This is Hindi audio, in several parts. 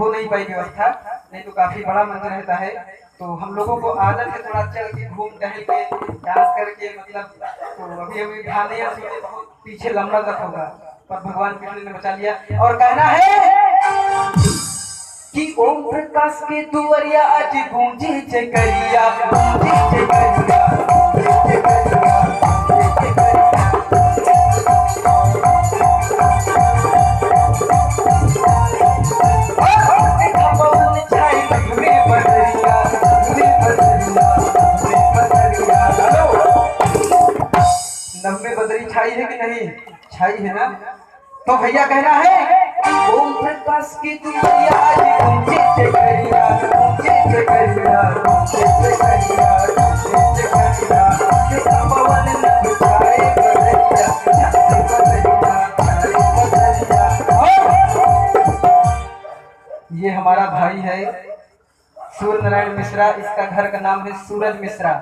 हो नहीं पाई व्यवस्था, नहीं तो काफी बड़ा मंदिर रहता है। तो हम लोगों को आदत है थोड़ा चल के घूम टहल के डांस करके, मतलब तो अभी अभी ध्यान नहीं है, बहुत पीछे लंबा तक होगा, पर भगवान कृष्ण ने बचा लिया। और कहना है कि ओम प्रकाश के दुआरिया आज गूंजे जगरिया, गूंजे जगरिया, गूंजे जगरिया, गूंजे जगरिया। पवन छाई नगमे बदरिया, नगमे बदरिया, नगमे बदरिया। नगमे बदरी छाई है कि नहीं? छाई है ना? तो भैया कहना है ओम प्रकाश की दुआरिया आज गूंजे जगरिया, गूंजे जगरिया, गूंजे जगरिया, गूंजे जगरिया। पवन छाई बदरिया, छाई बदरिया, छाई बदरिया। ये हमारा भाई है सूर्य नारायण मिश्रा, इसका घर का नाम है सूरज मिश्रा,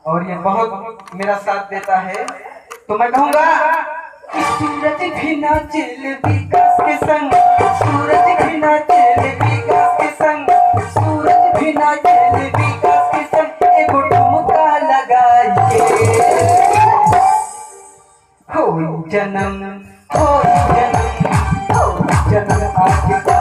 और ये बहुत मेरा साथ देता है। तो मैं कहूँगा कि सूरज भी नाचे विकास के संग, सूरज भी नाचे विकास के संग, सूरज भी नाचे विकास के संग। एक ठुमका लगाइए, होई जन्म, होई जन्म, होई जन्म आज का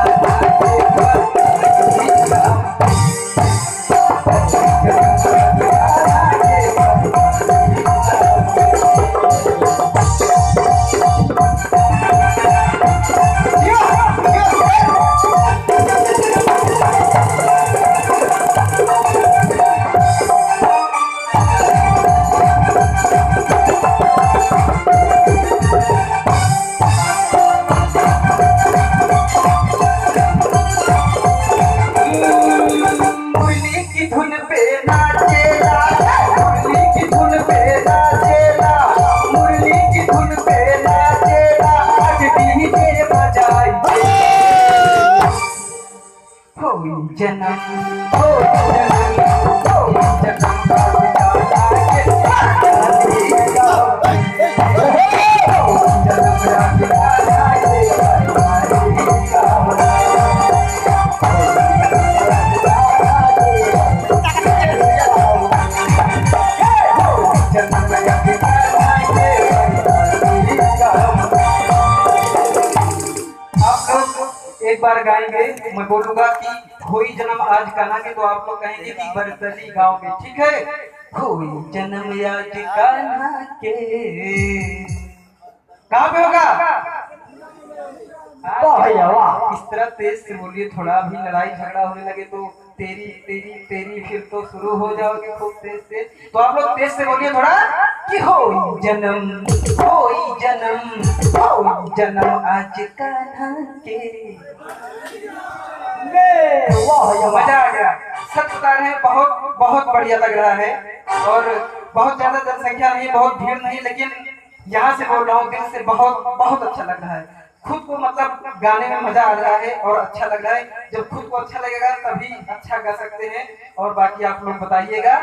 जन्म, हो जन्म, हो जन्म एक बार गाएंगे, मैं बोलूंगा कि कोई जन्म आज कान्हा के, तो आप लोग कहेंगे कि बरसली गांव में, ठीक है? कोई जन्म आज कान्हा के, कहाँ पे होगा? इस तरह तेज से बोलिए, थोड़ा भी लड़ाई झगड़ा होने लगे तो तेरी तेरी तेरी फिर तो शुरू हो जाओगे खूब तेज से। तो आप लोग तेज से बोलिए थोड़ा कि होई जन्म, होई जन्म, होई जन्म आज कान्हा के। मजा आ गया, सच बता रहे हैं, बहुत बहुत बढ़िया लग रहा है। और बहुत ज्यादा जनसंख्या नहीं, बहुत भीड़ नहीं, लेकिन यहाँ से बोल रहा हूँ दिल से, बहुत बहुत अच्छा लग रहा है। खुद को मतलब गाने में मजा आ रहा है और अच्छा लग रहा है। जब खुद को अच्छा लगेगा तभी अच्छा गा सकते हैं, और बाकी आप लोग बताइएगा।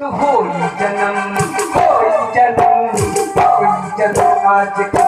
तो होई जन्म, होई जन्म, होई जन्म आज का